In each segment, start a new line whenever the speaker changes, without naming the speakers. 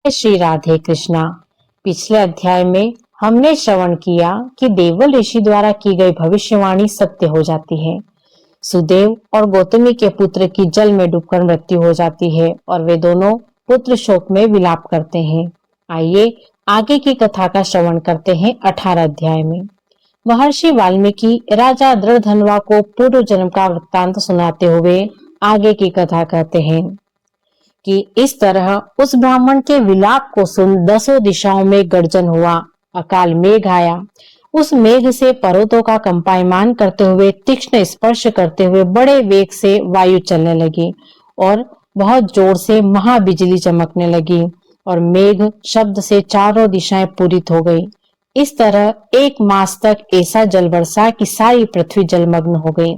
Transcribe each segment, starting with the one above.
श्री राधे कृष्णा। पिछले अध्याय में हमने श्रवण किया कि देवल ऋषि द्वारा की गई भविष्यवाणी सत्य हो जाती है। सुदेव और गौतमी के पुत्र की जल में डूबकर मृत्यु हो जाती है और वे दोनों पुत्र शोक में विलाप करते हैं। आइए आगे की कथा का श्रवण करते हैं 18 अध्याय में। महर्षि वाल्मीकि राजा दृढ़धनवा को पूर्व जन्म का वृत्तांत सुनाते हुए आगे की कथा कहते हैं कि इस तरह उस ब्राह्मण के विलाप को सुन 10 दिशाओं में गर्जन हुआ, अकाल मेघ आया। उस मेघ से पर्वतों का कंपायमान करते हुए, तीक्ष्ण स्पर्श करते हुए बड़े वेग से वायु चलने लगी और बहुत जोर से महाबिजली चमकने लगी और मेघ शब्द से चारों दिशाएं पूरित हो गई। इस तरह 1 मास तक ऐसा जल बरसा कि सारी पृथ्वी जलमग्न हो गई।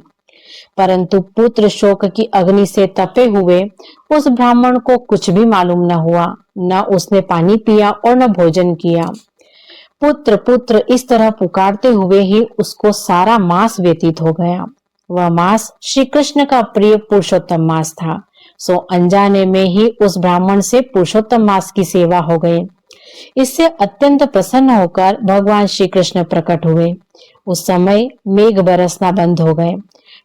परंतु पुत्र शोक की अग्नि से तपे हुए उस ब्राह्मण को कुछ भी मालूम न हुआ, न उसने पानी पिया और न भोजन किया। पुत्र पुत्र इस तरह पुकारते हुए ही उसको सारा मास व्यतीत हो गया। वह मास श्री कृष्ण का प्रिय पुरुषोत्तम मास था। सो अनजाने में ही उस ब्राह्मण से पुरुषोत्तम मास की सेवा हो गई। इससे अत्यंत प्रसन्न होकर भगवान श्री कृष्ण प्रकट हुए। उस समय मेघ बरसना बंद हो गए।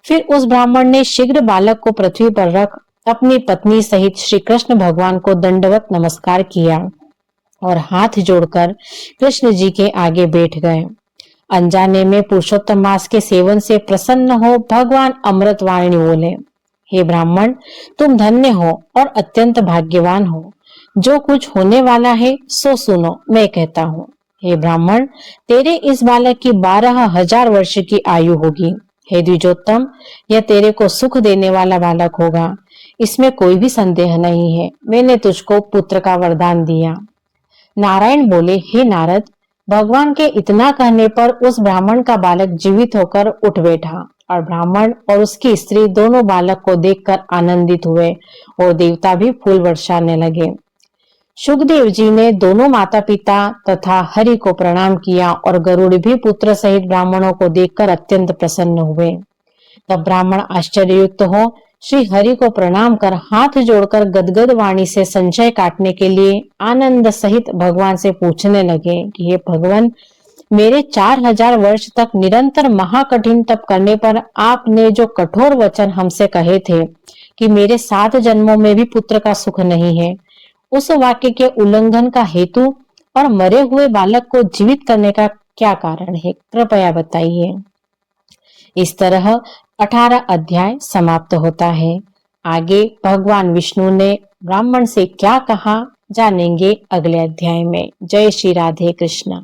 फिर उस ब्राह्मण ने शीघ्र बालक को पृथ्वी पर रख अपनी पत्नी सहित श्री कृष्ण भगवान को दंडवत नमस्कार किया और हाथ जोड़कर कृष्ण जी के आगे बैठ गए। अनजाने में पुरुषोत्तम मास के सेवन से प्रसन्न हो भगवान अमृत वाणी बोले, हे ब्राह्मण, तुम धन्य हो और अत्यंत भाग्यवान हो। जो कुछ होने वाला है सो सुनो, मैं कहता हूँ। हे ब्राह्मण, तेरे इस बालक की 12,000 वर्ष की आयु होगी। हे द्विजोत्तम, यह तेरे को सुख देने वाला बालक होगा, इसमें कोई भी संदेह नहीं है। मैंने तुझको पुत्र का वरदान दिया। नारायण बोले, हे नारद, भगवान के इतना कहने पर उस ब्राह्मण का बालक जीवित होकर उठ बैठा और ब्राह्मण और उसकी स्त्री दोनों बालक को देखकर आनंदित हुए और देवता भी फूल बरसाने लगे। सुखदेव जी ने दोनों माता पिता तथा हरि को प्रणाम किया और गरुड़ भी पुत्र सहित ब्राह्मणों को देखकर अत्यंत प्रसन्न हुए। तब ब्राह्मण आश्चर्ययुक्त हो श्री हरि को प्रणाम कर हाथ जोड़कर गदगद वाणी से संशय काटने के लिए आनंद सहित भगवान से पूछने लगे कि हे भगवान, मेरे 4000 वर्ष तक निरंतर महाकठिन तप करने पर आपने जो कठोर वचन हमसे कहे थे कि मेरे 7 जन्मों में भी पुत्र का सुख नहीं है, उस वाक्य के उल्लंघन का हेतु और मरे हुए बालक को जीवित करने का क्या कारण है, कृपया बताइए। इस तरह 18 अध्याय समाप्त होता है। आगे भगवान विष्णु ने ब्राह्मण से क्या कहा जानेंगे अगले अध्याय में। जय श्री राधे कृष्ण।